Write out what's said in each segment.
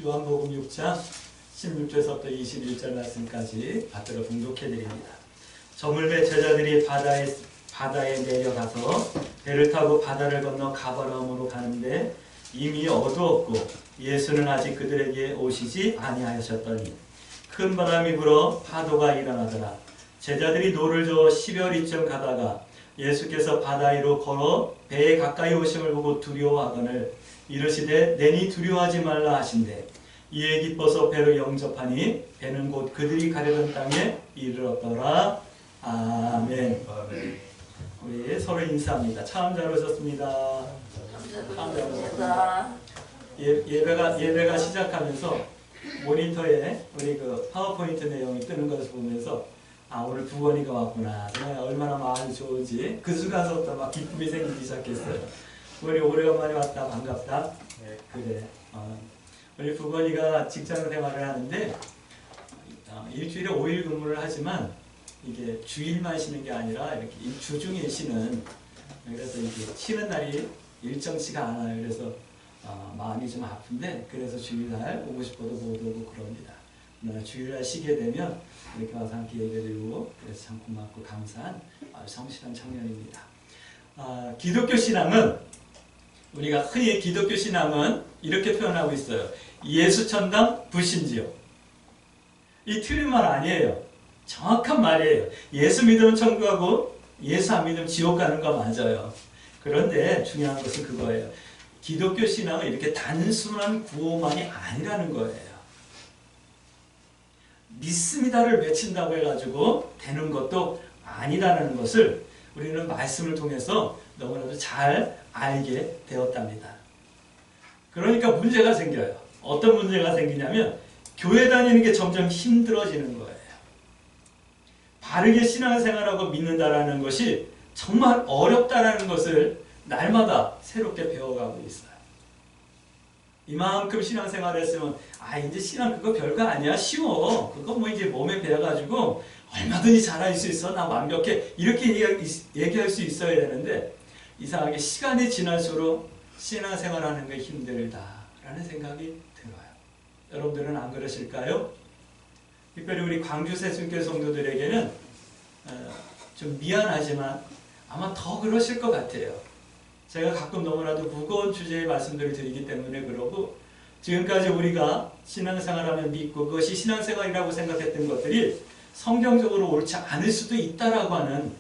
요한복음 6장 16절에서부터 21절 말씀까지 받들어 봉독해드립니다. 저물매 제자들이 바다에 내려가서 배를 타고 바다를 건너 가버나움으로 가는데 이미 어두웠고 예수는 아직 그들에게 오시지 아니하셨더니 큰 바람이 불어 파도가 일어나더라. 제자들이 노를 저어 10여리쯤 가다가 예수께서 바다 위로 걸어 배에 가까이 오심을 보고 두려워하거늘 이르시되 내니 두려워하지 말라 하신대 이에 기뻐서 배를 영접하니 배는 곧 그들이 가려던 땅에 이르렀더라. 아멘. 우리 서로 인사합니다. 참 잘 오셨습니다. 참 잘 오셨습니다. 예배가 시작하면서 모니터에 우리 그 파워포인트 내용이 뜨는 것을 보면서 오늘 부건이가 왔구나. 정말 얼마나 마음이 좋은지 그 순간부터 막 기쁨이 생기기 시작했어요. 우리 오래간만에 왔다 반갑다. 네, 그래. 우리 부건이가 직장 생활을 하는데 일주일에 5일 근무를 하지만 이게 주일만 쉬는 게 아니라 이렇게 주중에 쉬는, 그래서 이게 쉬는 날이 일정치가 않아요. 그래서 마음이 좀 아픈데 그래서 주일날 오고 싶어도 못 오고 그럽니다. 주일날 쉬게 되면 이렇게 와서 함께 예배드리고 그래서 참 고맙고 감사한 아주 성실한 청년입니다. 기독교 신앙은 우리가 흔히 기독교 신앙은 이렇게 표현하고 있어요. 예수 천당 불신지요. 이 틀린 말 아니에요. 정확한 말이에요. 예수 믿으면 천국 가고 예수 안 믿으면 지옥 가는 거 맞아요. 그런데 중요한 것은 그거예요. 기독교 신앙은 이렇게 단순한 구호만이 아니라는 거예요. 믿습니다를 외친다고 해가지고 되는 것도 아니라는 것을 우리는 말씀을 통해서 너무나도 잘 알게 되었답니다. 그러니까 문제가 생겨요. 어떤 문제가 생기냐면 교회 다니는 게 점점 힘들어지는 거예요. 바르게 신앙생활하고 믿는다라는 것이 정말 어렵다라는 것을 날마다 새롭게 배워가고 있어요. 이만큼 신앙생활 했으면 이제 신앙 그거 별거 아니야, 쉬워, 그거 뭐 이제 몸에 배워가지고 얼마든지 잘할 수 있어, 나 완벽해, 이렇게 얘기할 수 있어야 되는데 이상하게 시간이 지날수록 신앙생활하는 게 힘들다라는 생각이 들어요. 여러분들은 안 그러실까요? 특별히 우리 광주 새순교 성도들에게는 좀 미안하지만 아마 더 그러실 것 같아요. 제가 가끔 너무나도 무거운 주제의 말씀들을 드리기 때문에 그러고, 지금까지 우리가 신앙생활하면 믿고 그것이 신앙생활이라고 생각했던 것들이 성경적으로 옳지 않을 수도 있다라고 하는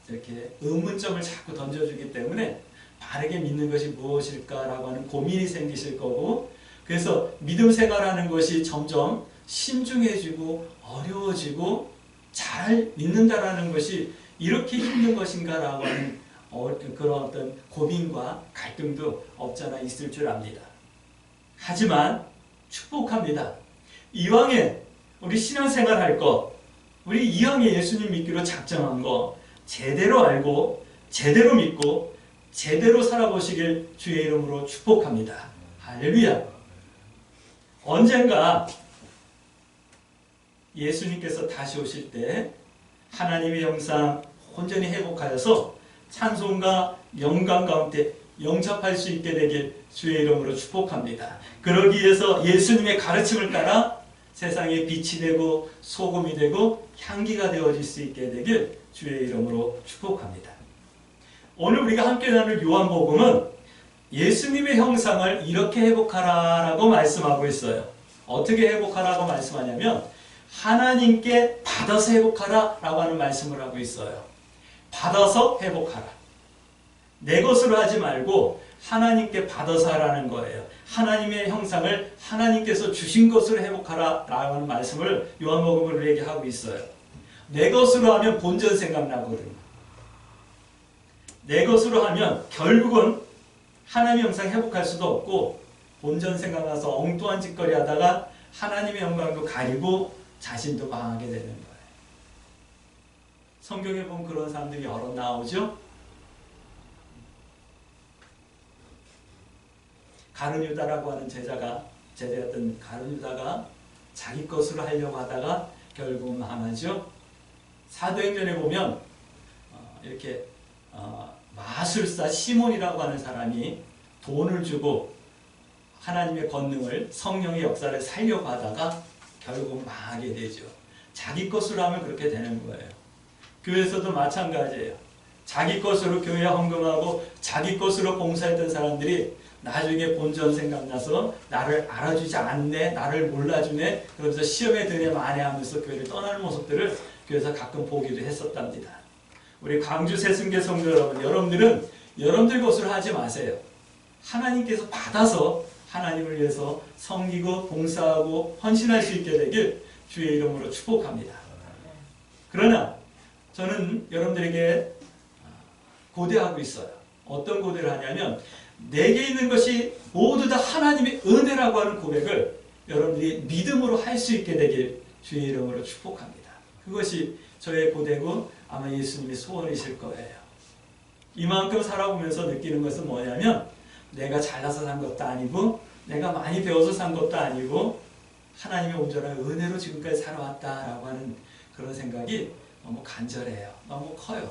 이렇게 의문점을 자꾸 던져주기 때문에 바르게 믿는 것이 무엇일까라고 하는 고민이 생기실 거고, 그래서 믿음 생활하는 것이 점점 신중해지고 어려워지고 잘 믿는다라는 것이 이렇게 힘든 것인가라고 하는 그런 어떤 고민과 갈등도 없잖아 있을 줄 압니다. 하지만 축복합니다. 이왕에 우리 신앙생활 할 거, 우리 이왕에 예수님 믿기로 작정한 거 제대로 알고 제대로 믿고 제대로 살아보시길 주의 이름으로 축복합니다. 할렐루야. 언젠가 예수님께서 다시 오실 때 하나님의 형상 온전히 회복하여서 찬송과 영광 가운데 영접할 수 있게 되길 주의 이름으로 축복합니다. 그러기 위해서 예수님의 가르침을 따라 세상에 빛이 되고 소금이 되고 향기가 되어질 수 있게 되길 주의 이름으로 축복합니다. 오늘 우리가 함께 나눌 요한복음은 예수님의 형상을 이렇게 회복하라라고 말씀하고 있어요. 어떻게 회복하라고 말씀하냐면 하나님께 받아서 회복하라라고 하는 말씀을 하고 있어요. 받아서 회복하라. 내 것으로 하지 말고 하나님께 받아서 하라는 거예요. 하나님의 형상을 하나님께서 주신 것으로 회복하라라고 하는 말씀을 요한복음으로 얘기하고 있어요. 내 것으로 하면 본전 생각나거든요. 내 것으로 하면 결국은 하나님의 형상 회복할 수도 없고 본전 생각나서 엉뚱한 짓거리 하다가 하나님의 영광도 가리고 자신도 망하게 되는 거예요. 성경에 보면 그런 사람들이 여러 나오죠. 가룟 유다라고 하는 제자였던 가룟 유다가 자기 것으로 하려고 하다가 결국 망하죠. 사도행전에 보면 이렇게 마술사 시몬이라고 하는 사람이 돈을 주고 하나님의 권능을, 성령의 역사를 살려고 하다가 결국 망하게 되죠. 자기 것으로 하면 그렇게 되는 거예요. 교회에서도 마찬가지예요. 자기 것으로 교회 헌금하고 자기 것으로 봉사했던 사람들이 나중에 본전 생각나서 나를 알아주지 않네, 나를 몰라주네, 그러면서 시험에 드네 만회하면서 교회를 떠나는 모습들을 교회에서 가끔 보기도 했었답니다. 우리 광주 새순교 성도 여러분, 여러분들은 여러분들 것으로 하지 마세요. 하나님께서 받아서 하나님을 위해서 섬기고 봉사하고 헌신할 수 있게 되길 주의 이름으로 축복합니다. 그러나 저는 여러분들에게 고대하고 있어요. 어떤 고대를 하냐면 내게 있는 것이 모두 다 하나님의 은혜라고 하는 고백을 여러분들이 믿음으로 할 수 있게 되길 주의 이름으로 축복합니다. 그것이 저의 고대고 아마 예수님의 소원이실 거예요. 이만큼 살아보면서 느끼는 것은 뭐냐면 내가 잘나서 산 것도 아니고 내가 많이 배워서 산 것도 아니고 하나님의 온전한 은혜로 지금까지 살아왔다라고 하는 그런 생각이 너무 간절해요. 너무 커요.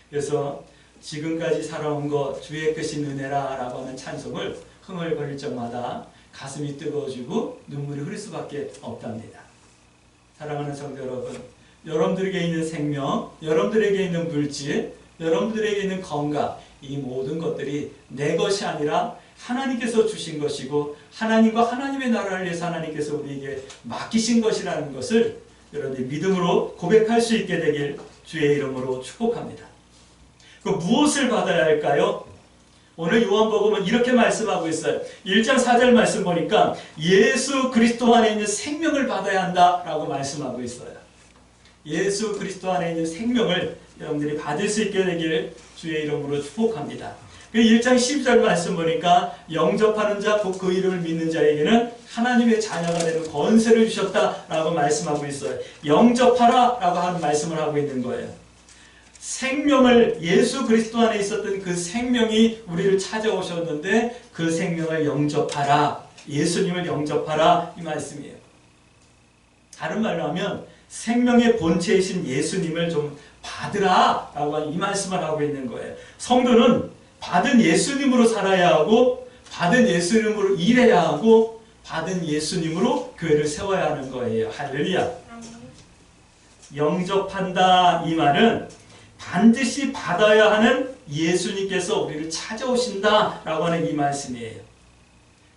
그래서 지금까지 살아온 것 주의 크신 은혜라 라고 하는 찬송을 흥얼거릴 적마다 가슴이 뜨거워지고 눈물이 흐를 수밖에 없답니다. 사랑하는 성도 여러분, 여러분들에게 있는 생명, 여러분들에게 있는 물질, 여러분들에게 있는 건강, 이 모든 것들이 내 것이 아니라 하나님께서 주신 것이고 하나님과 하나님의 나라를 위해서 하나님께서 우리에게 맡기신 것이라는 것을 여러분들이 믿음으로 고백할 수 있게 되길 주의 이름으로 축복합니다. 그 무엇을 받아야 할까요? 오늘 요한복음은 이렇게 말씀하고 있어요. 1장 4절 말씀 보니까 예수 그리스도 안에 있는 생명을 받아야 한다라고 말씀하고 있어요. 예수 그리스도 안에 있는 생명을 여러분들이 받을 수 있게 되길 주의 이름으로 축복합니다. 그 1장 12절 말씀 보니까 영접하는 자, 곧 그 이름을 믿는 자에게는 하나님의 자녀가 되는 권세를 주셨다라고 말씀하고 있어요. 영접하라 라고 하는 말씀을 하고 있는 거예요. 생명을, 예수 그리스도 안에 있었던 그 생명이 우리를 찾아오셨는데 그 생명을 영접하라, 예수님을 영접하라, 이 말씀이에요. 다른 말로 하면 생명의 본체이신 예수님을 좀 받으라 라고 이 말씀을 하고 있는 거예요. 성도는 받은 예수님으로 살아야 하고 받은 예수님으로 일해야 하고 받은 예수님으로 교회를 세워야 하는 거예요. 할렐루야. 영접한다, 이 말은 반드시 받아야 하는 예수님께서 우리를 찾아오신다라고 하는 이 말씀이에요.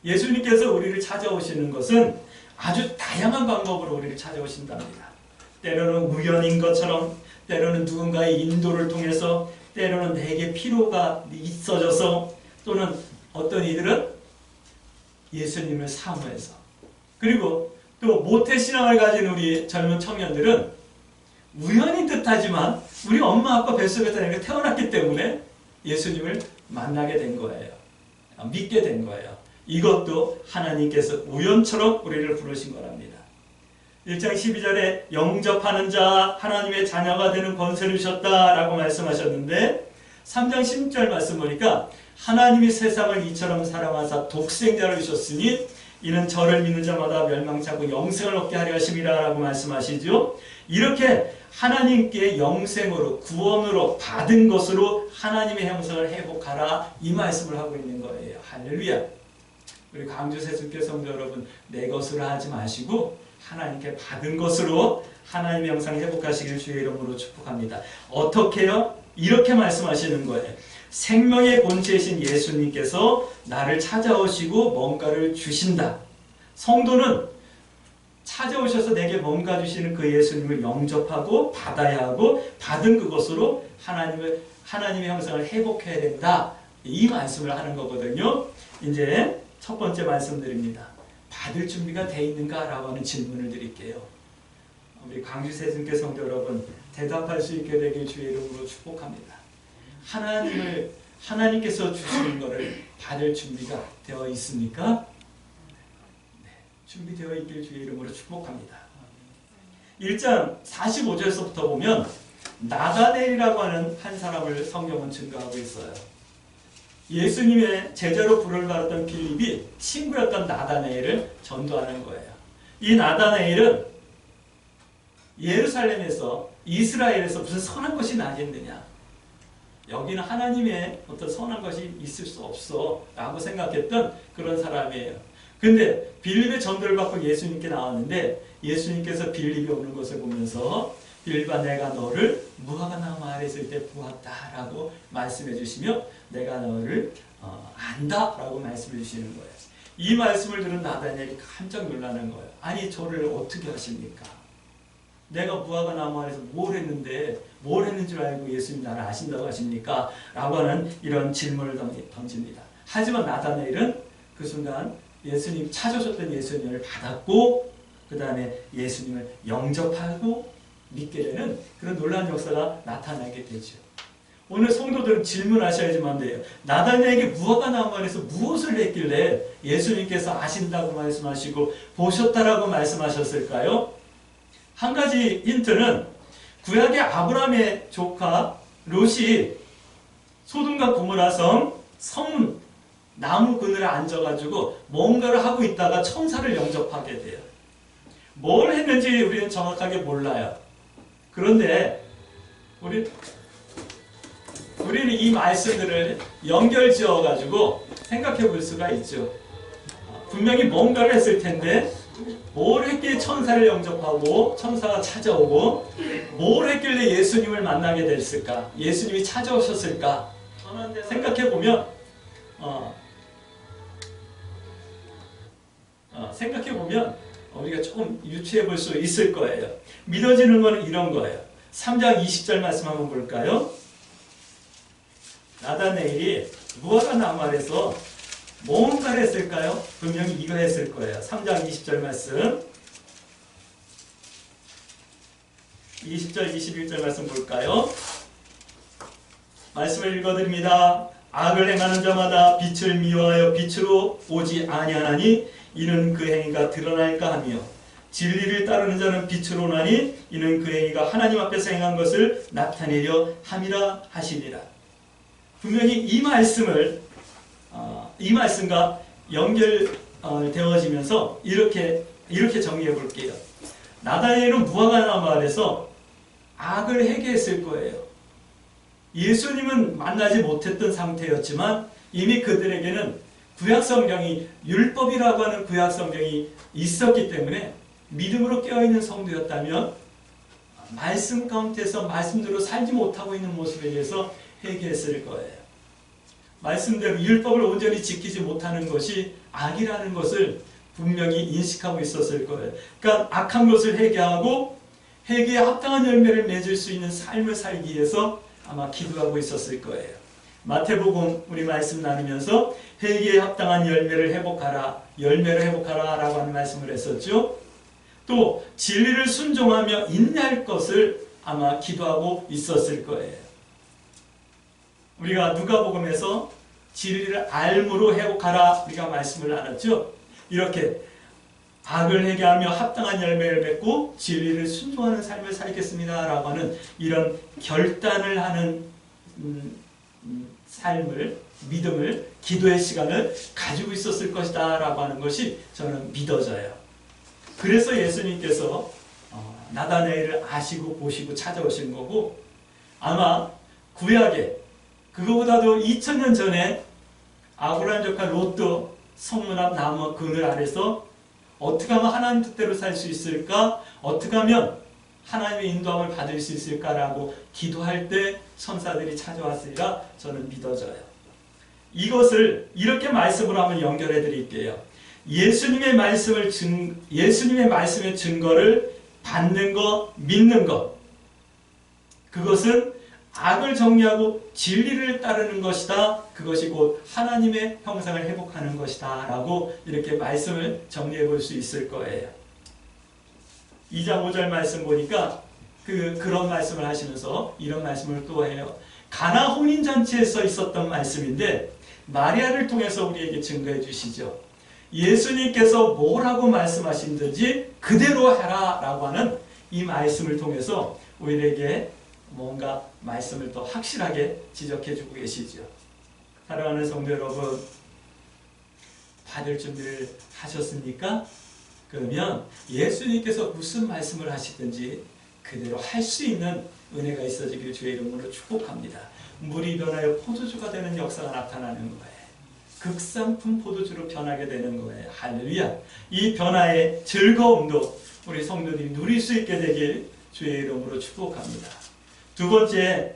예수님께서 우리를 찾아오시는 것은 아주 다양한 방법으로 우리를 찾아오신답니다. 때로는 우연인 것처럼, 때로는 누군가의 인도를 통해서, 때로는 내게 필요가 있어져서, 또는 어떤 이들은 예수님을 사모해서, 그리고 또 모태신앙을 가진 우리 젊은 청년들은 우연히 뜻하지만 우리 엄마 아빠 뱃속에서 내가 태어났기 때문에 예수님을 만나게 된 거예요. 믿게 된 거예요. 이것도 하나님께서 우연처럼 우리를 부르신 거랍니다. 1장 12절에 영접하는 자 하나님의 자녀가 되는 권세를 주셨다라고 말씀하셨는데 3장 16절 말씀 보니까 하나님이 세상을 이처럼 사랑하사 독생자를 주셨으니 이는 저를 믿는 자마다 멸망치 않고 영생을 얻게 하려 하심이라 라고 말씀하시죠. 이렇게 하나님께 영생으로 구원으로 받은 것으로 하나님의 형상을 회복하라, 이 말씀을 하고 있는 거예요. 할렐루야. 우리 광주 새순교 성도 여러분, 내 것으로 하지 마시고 하나님께 받은 것으로 하나님의 형상을 회복하시길 주의 이름으로 축복합니다. 어떻게요? 이렇게 말씀하시는 거예요. 생명의 본체이신 예수님께서 나를 찾아오시고 뭔가를 주신다. 성도는 찾아오셔서 내게 뭔가 주시는 그 예수님을 영접하고 받아야 하고 받은 그것으로 하나님의 형상을 회복해야 된다. 이 말씀을 하는 거거든요. 이제 첫 번째 말씀드립니다. 받을 준비가 돼 있는가라고 하는 질문을 드릴게요. 우리 광주 새순교 성도 여러분, 대답할 수 있게 되길 주의 이름으로 축복합니다. 하나님께서 주시는 것을 받을 준비가 되어 있습니까? 네, 준비되어 있길 주의 이름으로 축복합니다. 1장 45절에서부터 보면 나다넬이라고 하는 한 사람을 성경은 증거하고 있어요. 예수님의 제자로 부름을 받았던 빌립이 친구였던 나다넬을 전도하는 거예요. 이 나다넬은 예루살렘에서, 이스라엘에서 무슨 선한 것이 나겠느냐, 여기는 하나님의 어떤 선한 것이 있을 수 없어 라고 생각했던 그런 사람이에요. 근데 빌립의 전도를 받고 예수님께 나왔는데 예수님께서 빌립이 오는 것을 보면서 빌립아 내가 너를 무화과 나무 아래 있을 때 보았다라고 말씀해 주시며 내가 너를 안다라고 말씀해 주시는 거예요. 이 말씀을 들은 나다니엘이 깜짝 놀라는 거예요. 아니 저를 어떻게 하십니까? 내가 무화과 나무 아래서 뭘 했는데 뭘 했는 줄 알고 예수님 나를 아신다고 하십니까? 라고 하는 이런 질문을 던집니다. 하지만 나다니엘은 그 순간 예수님 찾아오셨던 예수님을 받았고 그 다음에 예수님을 영접하고 믿게 되는 그런 놀라운 역사가 나타나게 되죠. 오늘 성도들은 질문하셔야지만 돼요. 나다니엘에게 무화과 나무 아래서 무엇을 했길래 예수님께서 아신다고 말씀하시고 보셨다라고 말씀하셨을까요? 한 가지 힌트는 구약의 아브라함의 조카 롯이 소돔과 고모라 성 나무 그늘에 앉아가지고 뭔가를 하고 있다가 천사를 영접하게 돼요. 뭘 했는지 우리는 정확하게 몰라요. 그런데 우리는 이 말씀들을 연결지어가지고 생각해 볼 수가 있죠. 분명히 뭔가를 했을 텐데 뭘 했기에 천사를 영접하고 천사가 찾아오고 뭘 했길래 예수님을 만나게 됐을까? 예수님이 찾아오셨을까? 생각해 보면 우리가 조금 유추해 볼 수 있을 거예요. 믿어지는 건 이런 거예요. 3장 20절 말씀 한번 볼까요? 나다니엘이 무화과 나무 아래서 뭔가를 했을까요? 분명히 이거 했을 거예요. 3장 20절 말씀 20절 21절 말씀 볼까요? 말씀을 읽어드립니다. 악을 행하는 자마다 빛을 미워하여 빛으로 오지 아니하나니 이는 그 행위가 드러날까 하며 진리를 따르는 자는 빛으로 나니 이는 그 행위가 하나님 앞에서 행한 것을 나타내려 함이라 하시니라. 분명히 이 말씀과 연결되어지면서 이렇게 정리해 볼게요. 나다니엘은 무화과 나무 아래서 악을 회개했을 거예요. 예수님은 만나지 못했던 상태였지만 이미 그들에게는 구약성경이 율법이라고 하는 구약성경이 있었기 때문에 믿음으로 깨어있는 성도였다면 말씀 가운데서 말씀대로 살지 못하고 있는 모습에 대해서 회개했을 거예요. 말씀대로 율법을 온전히 지키지 못하는 것이 악이라는 것을 분명히 인식하고 있었을 거예요. 그러니까 악한 것을 회개하고 회개에 합당한 열매를 맺을 수 있는 삶을 살기 위해서 아마 기도하고 있었을 거예요. 마태복음 우리 말씀 나누면서 회개에 합당한 열매를 회복하라 라고 하는 말씀을 했었죠. 또 진리를 순종하며 인내할 것을 아마 기도하고 있었을 거예요. 우리가 누가복음에서 진리를 알므로 회복하라 우리가 말씀을 나눴죠. 이렇게 악을 회개하며 합당한 열매를 맺고 진리를 순종하는 삶을 살겠습니다 라고 하는 이런 결단을 하는 삶을, 믿음을, 기도의 시간을 가지고 있었을 것이다 라고 하는 것이 저는 믿어져요. 그래서 예수님께서 나다니엘을 아시고 보시고 찾아오신 거고 아마 구약에 그거보다도 2000년 전에 아브라함 조카 롯도 성문 앞 나무 그늘 아래서 어떻게 하면 하나님 뜻대로 살 수 있을까? 어떻게 하면 하나님의 인도함을 받을 수 있을까라고 기도할 때 천사들이 찾아왔으리라 저는 믿어져요. 이것을 이렇게 말씀으로 한번 연결해 드릴게요. 예수님의 말씀의 증거를 받는 것, 믿는 것, 그것은 악을 정리하고 진리를 따르는 것이다. 그것이 곧 하나님의 형상을 회복하는 것이다 라고 이렇게 말씀을 정리해 볼 수 있을 거예요. 2장 5절 말씀 보니까 그런 말씀을 하시면서 이런 말씀을 또 해요. 가나 혼인잔치에서 있었던 말씀인데 마리아를 통해서 우리에게 증거해 주시죠. 예수님께서 뭐라고 말씀하신든지 그대로 해라 라고 하는 이 말씀을 통해서 우리에게 뭔가 말씀을 더 확실하게 지적해 주고 계시죠. 사랑하는 성도 여러분, 받을 준비를 하셨습니까? 그러면 예수님께서 무슨 말씀을 하시든지 그대로 할 수 있는 은혜가 있어지길 주의 이름으로 축복합니다. 물이 변하여 포도주가 되는 역사가 나타나는 거예요. 극상품 포도주로 변하게 되는 거예요. 할렐루야. 이 변화의 즐거움도 우리 성도들이 누릴 수 있게 되길 주의 이름으로 축복합니다. 두 번째,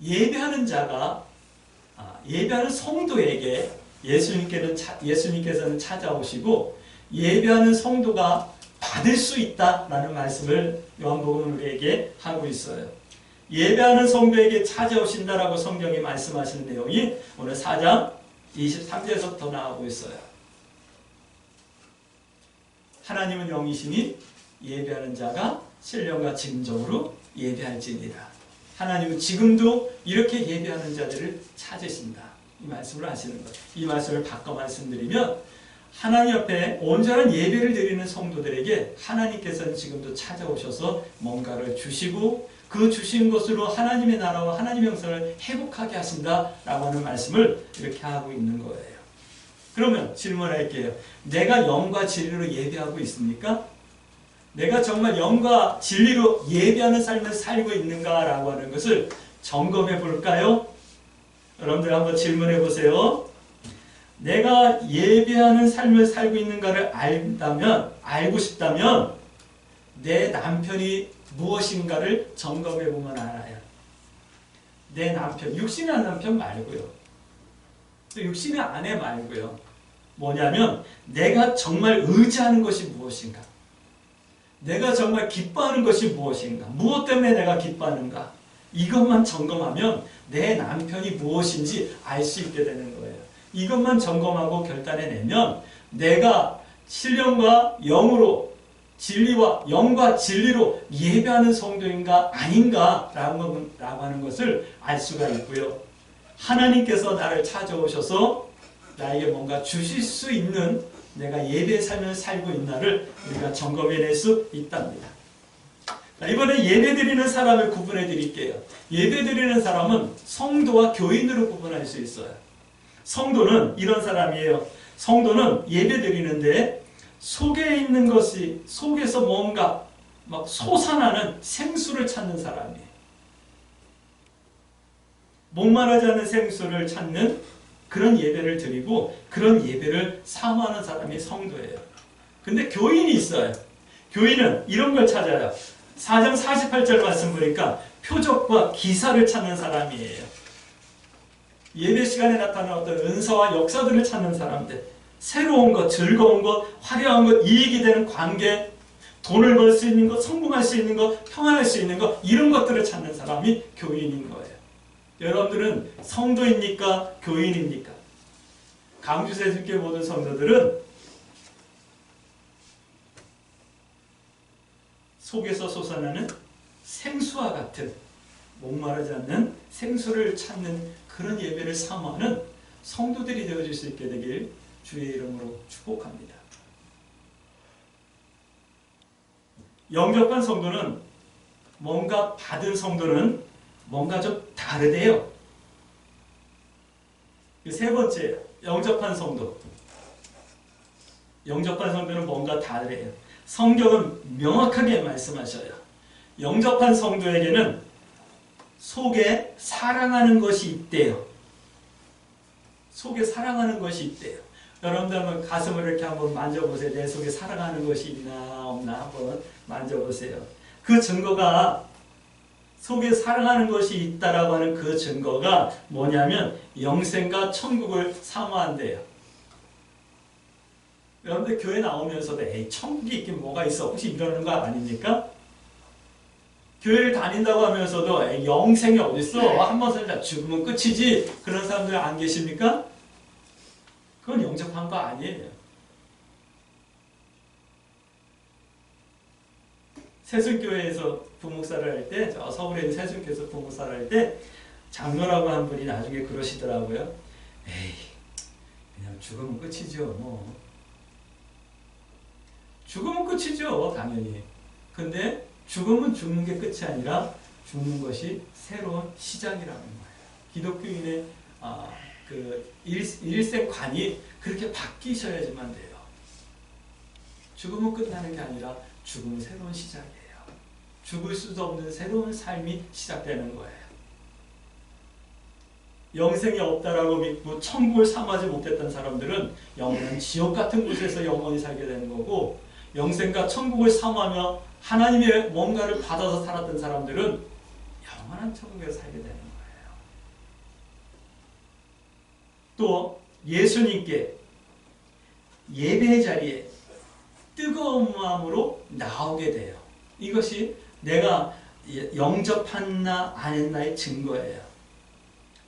예배하는 자가 예배하는 성도에게 예수님께서는 찾아오시고 예배하는 성도가 받을 수 있다라는 말씀을 요한복음은 우리에게 하고 있어요. 예배하는 성도에게 찾아오신다라고 성경이 말씀하시는 내용이 오늘 4장 23절에서부터 나오고 있어요. 하나님은 영이시니 예배하는 자가 신령과 진정으로 예배할지니라. 하나님은 지금도 이렇게 예배하는 자들을 찾으신다. 이 말씀을 하시는 거예요. 이 말씀을 바꿔 말씀드리면 하나님 앞에 온전한 예배를 드리는 성도들에게 하나님께서는 지금도 찾아오셔서 뭔가를 주시고 그 주신 것으로 하나님의 나라와 하나님의 영성을 회복하게 하신다라고 하는 말씀을 이렇게 하고 있는 거예요. 그러면 질문할게요. 내가 영과 진리로 예배하고 있습니까? 내가 정말 영과 진리로 예배하는 삶을 살고 있는가라고 하는 것을 점검해 볼까요? 여러분들 한번 질문해 보세요. 내가 예배하는 삶을 살고 있는가를 알고 싶다면 내 남편이 무엇인가를 점검해 보면 알아요. 내 남편, 육신의 남편 말고요. 또 육신의 아내 말고요. 뭐냐면 내가 정말 의지하는 것이 무엇인가? 내가 정말 기뻐하는 것이 무엇인가? 무엇 때문에 내가 기뻐하는가? 이것만 점검하면 내 남편이 무엇인지 알 수 있게 되는 거예요. 이것만 점검하고 결단해내면 내가 신령과 영으로 진리와 영과 진리로 예배하는 성도인가 아닌가라고 하는 것을 알 수가 있고요. 하나님께서 나를 찾아오셔서 나에게 뭔가 주실 수 있는 내가 예배의 삶을 살고 있나를 우리가 점검해낼 수 있답니다. 이번에 예배드리는 사람을 구분해 드릴게요. 예배드리는 사람은 성도와 교인으로 구분할 수 있어요. 성도는 이런 사람이에요. 성도는 예배드리는데 속에 있는 것이 속에서 뭔가 막 솟아나는 생수를 찾는 사람이에요. 목마르지 않는 생수를 찾는 그런 예배를 드리고 그런 예배를 사모하는 사람이 성도예요. 근데 교인이 있어요. 교인은 이런 걸 찾아요. 4장 48절 말씀 보니까 표적과 기사를 찾는 사람이에요. 예배 시간에 나타나는 어떤 은사와 역사들을 찾는 사람들, 새로운 것, 즐거운 것, 화려한 것, 이익이 되는 관계, 돈을 벌 수 있는 것, 성공할 수 있는 것, 평안할 수 있는 것, 이런 것들을 찾는 사람이 교인인 거예요. 여러분들은 성도입니까? 교인입니까? 강주세술교회 모든 성도들은 속에서 솟아나는 생수와 같은 목마르지 않는 생수를 찾는 그런 예배를 사모하는 성도들이 되어줄 수 있게 되길 주의 이름으로 축복합니다. 영접한 성도는 뭔가 받은 성도는 뭔가 좀 다르대요. 세 번째, 영접한 성도. 영접한 성도는 뭔가 다르대요. 성경은 명확하게 말씀하셔요. 영접한 성도에게는 속에 사랑하는 것이 있대요. 속에 사랑하는 것이 있대요. 여러분들 한번 가슴을 이렇게 한번 만져보세요. 내 속에 사랑하는 것이 있나 없나 한번 만져보세요. 그 증거가 속에 사랑하는 것이 있다라고 하는 그 증거가 뭐냐면 영생과 천국을 사모한대요. 여러분들 교회 나오면서도 에이 천국이 있긴 뭐가 있어 혹시 이러는 거 아닙니까? 교회를 다닌다고 하면서도 에이 영생이 어딨어 한번 살다 죽으면 끝이지 그런 사람들 안 계십니까? 그건 영접한 거 아니에요. 세순교회에서 부목사를 할 때, 서울에 있는 세순교회에서 부목사를 할 때 장로라고 한 분이 나중에 그러시더라고요. 에이, 그냥 죽으면 끝이죠. 뭐 죽으면 끝이죠, 당연히. 근데 죽으면 죽는 게 끝이 아니라 죽는 것이 새로운 시작이라는 거예요. 기독교인의 그 일생관이 그렇게 바뀌셔야지만 돼요. 죽으면 끝나는 게 아니라 죽음은 새로운 시작이에요. 죽을 수도 없는 새로운 삶이 시작되는 거예요. 영생이 없다라고 믿고 천국을 삼하지 못했던 사람들은 영원한 지옥 같은 곳에서 영원히 살게 되는 거고, 영생과 천국을 삼하며 하나님의 뭔가를 받아서 살았던 사람들은 영원한 천국에서 살게 되는 거예요. 또 예수님께 예배의 자리에 뜨거운 마음으로 나오게 돼요. 이것이 내가 영접했나 안 했나의 증거예요.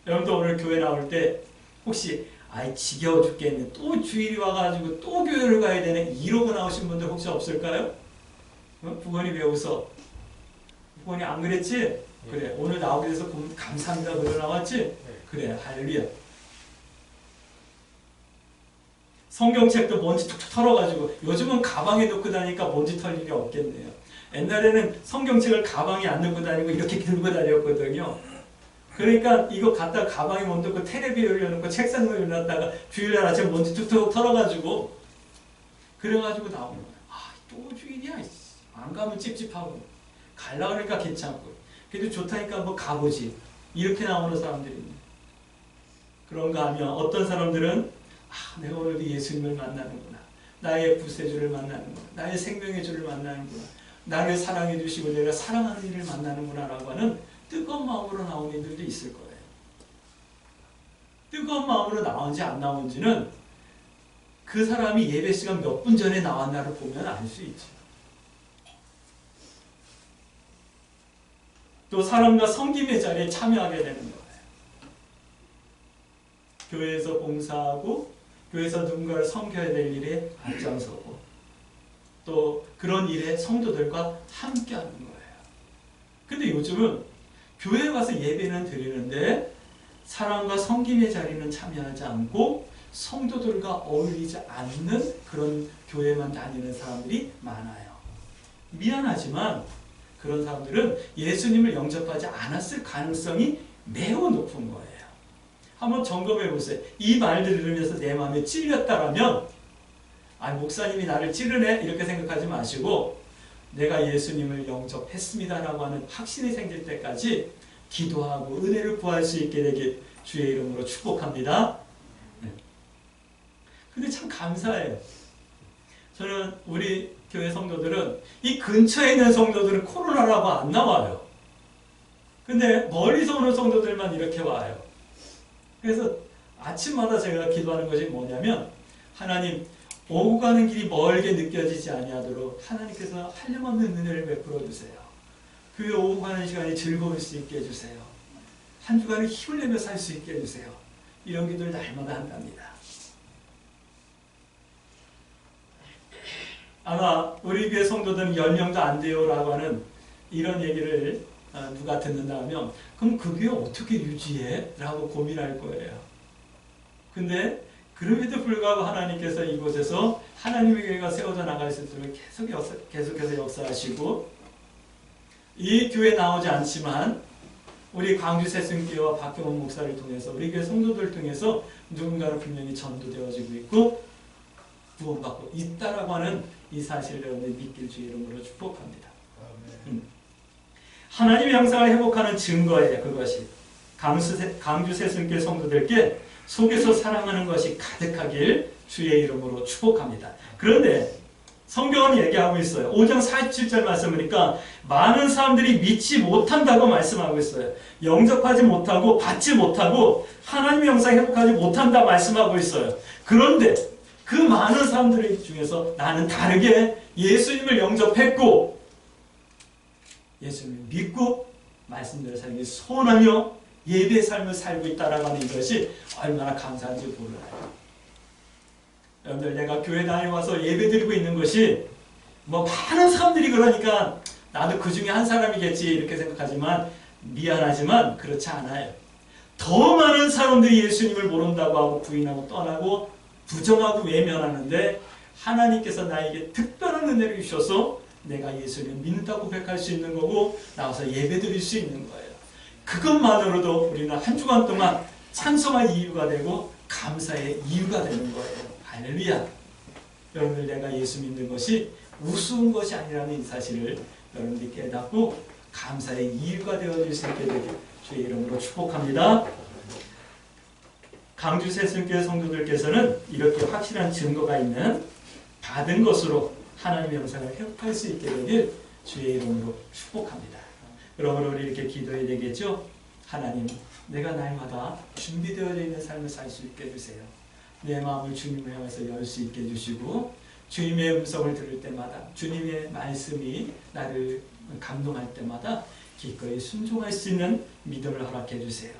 여러분도 오늘 교회 나올 때 혹시 아이 지겨워 죽겠네, 또 주일이 와가지고 또 교회를 가야 되네, 이러고 나오신 분들 혹시 없을까요? 부건이 왜 웃어? 부건이 안 그랬지? 네. 그래, 오늘 나오게 돼서 감사합니다 그러 나왔지? 네. 그래, 할렐루야. 성경책도 먼지 툭툭 털어가지고, 요즘은 가방에 넣고 다니니까 먼지 털 일이 없겠네요. 옛날에는 성경책을 가방에 안 넣고 다니고 이렇게 들고 다녔거든요. 그러니까 이거 갖다 가방에 못 넣고 텔레비에 올려놓고 책상에 올려놨다가 주일날 아침 먼지 툭툭 털어가지고, 그래가지고 나오는 거야. 아, 또 주일이야. 안 가면 찝찝하고, 갈라 그러니까 괜찮고, 그래도 좋다니까 한번 가보지, 이렇게 나오는 사람들이 있네. 그런가 하면 어떤 사람들은 아, 내가 오늘도 예수님을 만나는구나, 나의 구세주를 만나는구나, 나의 생명의 주를 만나는구나, 나를 사랑해 주시고 내가 사랑하는 이를 만나는구나 라고 하는 뜨거운 마음으로 나오는 이들도 있을 거예요. 뜨거운 마음으로 나온지 안 나온지는 그 사람이 예배 시간 몇 분 전에 나왔나를 보면 알 수 있지. 또 사람과 섬김의 자리에 참여하게 되는 거예요. 교회에서 봉사하고 교회에서 누군가를 섬겨야 될 일에 앞장서고, 또 그런 일에 성도들과 함께하는 거예요. 근데 요즘은 교회에 가서 예배는 드리는데 사랑과 섬김의 자리는 참여하지 않고 성도들과 어울리지 않는 그런 교회만 다니는 사람들이 많아요. 미안하지만 그런 사람들은 예수님을 영접하지 않았을 가능성이 매우 높은 거예요. 한번 점검해 보세요. 이 말들을 들으면서 내 마음에 찔렸다라면, 아, 목사님이 나를 찌르네 이렇게 생각하지 마시고, 내가 예수님을 영접했습니다라고 하는 확신이 생길 때까지 기도하고 은혜를 구할 수 있게 되길 주의 이름으로 축복합니다. 네. 근데 참 감사해요. 저는 우리 교회 성도들은, 이 근처에 있는 성도들은 코로나라고 안 나와요. 근데 멀리서 오는 성도들만 이렇게 와요. 그래서 아침마다 제가 기도하는 것이 뭐냐면, 하나님, 오고 가는 길이 멀게 느껴지지 아니하도록 하나님께서 한량없는 은혜를 베풀어 주세요. 교회 오고 가는 시간이 즐거울 수 있게 해주세요. 한 주간을 힘을 내며 살 수 있게 해주세요. 이런 기도를 날마다 한답니다. 아마 우리 교회 성도들은 10명도 안 돼요 라고 하는 이런 얘기를 누가 듣는다 하면, 그럼 그 교회 어떻게 유지해? 라고 고민할 거예요. 근데 그럼에도 불구하고 하나님께서 이곳에서 하나님의 교회가 세워져 나갈 수 있도록 계속해서 역사하시고, 이 교회 나오지 않지만 우리 광주 새순교회와 박경원 목사를 통해서 우리 교회 성도들을 통해서 누군가는 분명히 전도되어지고 있고 구원받고 있다라고 하는 이 사실을 여러분들이 믿길 주의 이름으로 축복합니다. 하나님의 형상을 회복하는 증거예요. 그것이 광주 새순교회 성도들께 속에서 사랑하는 것이 가득하길 주의 이름으로 축복합니다. 그런데 성경은 얘기하고 있어요. 5장 47절 말씀 보니까 많은 사람들이 믿지 못한다고 말씀하고 있어요. 영접하지 못하고 받지 못하고 하나님의 형상 회복하지 못한다 말씀하고 있어요. 그런데 그 많은 사람들 중에서 나는 다르게 예수님을 영접했고 예수님을 믿고 말씀대로 살기 소원하며 예배의 삶을 살고 있다라고 하는 이것이 얼마나 감사한지 몰라요. 여러분들, 내가 교회 다녀와서 예배 드리고 있는 것이 뭐 많은 사람들이 그러니까 나도 그 중에 한 사람이겠지 이렇게 생각하지만, 미안하지만 그렇지 않아요. 더 많은 사람들이 예수님을 모른다고 하고 부인하고 떠나고 부정하고 외면하는데, 하나님께서 나에게 특별한 은혜를 주셔서 내가 예수님을 믿는다고 고백할 수 있는 거고 나와서 예배 드릴 수 있는 거예요. 그것만으로도 우리는 한 주간 동안 찬송할 이유가 되고 감사의 이유가 되는 거예요. 할렐루야. 여러분들, 내가 예수 믿는 것이 우스운 것이 아니라는 이 사실을 여러분들이 깨닫고 감사의 이유가 되어줄 수 있게 되길 주의 이름으로 축복합니다. 강주 새순교회 성도들께서는 이렇게 확실한 증거가 있는 받은 것으로 하나님의 영상을 회복할 수 있게 되길 주의 이름으로 축복합니다. 그러므로 우리 이렇게 기도해야 되겠죠? 하나님, 내가 날마다 준비되어 있는 삶을 살 수 있게 해주세요. 내 마음을 주님을 향해서 열 수 있게 해주시고 주님의 음성을 들을 때마다 주님의 말씀이 나를 감동할 때마다 기꺼이 순종할 수 있는 믿음을 허락해 주세요.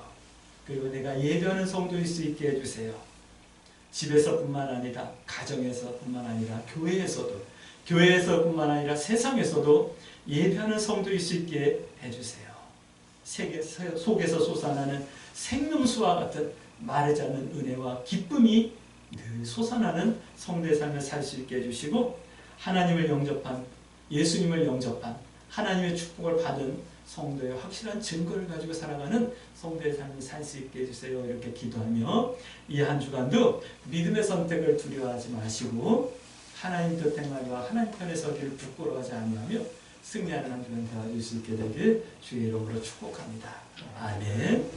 그리고 내가 예배하는 성도일 수 있게 해주세요. 집에서뿐만 아니라 가정에서뿐만 아니라 교회에서뿐만 아니라 세상에서도 예배하는 성도일 수 있게 해주세요. 세계 속에서 솟아나는 생명수와 같은 마르지 않는 은혜와 기쁨이 늘 솟아나는 성도의 삶을 살 수 있게 해주시고 하나님을 영접한 예수님을 영접한 하나님의 축복을 받은 성도의 확실한 증거를 가지고 살아가는 성도의 삶을 살 수 있게 해주세요. 이렇게 기도하며 이 한 주간도 믿음의 선택을 두려워하지 마시고 하나님 뜻 행하기와 하나님 편에 서기를 부끄러워하지 아니하며 승리하는 한 주간 되어줄 수 있게 되길 주의 이름으로 축복합니다. 아멘.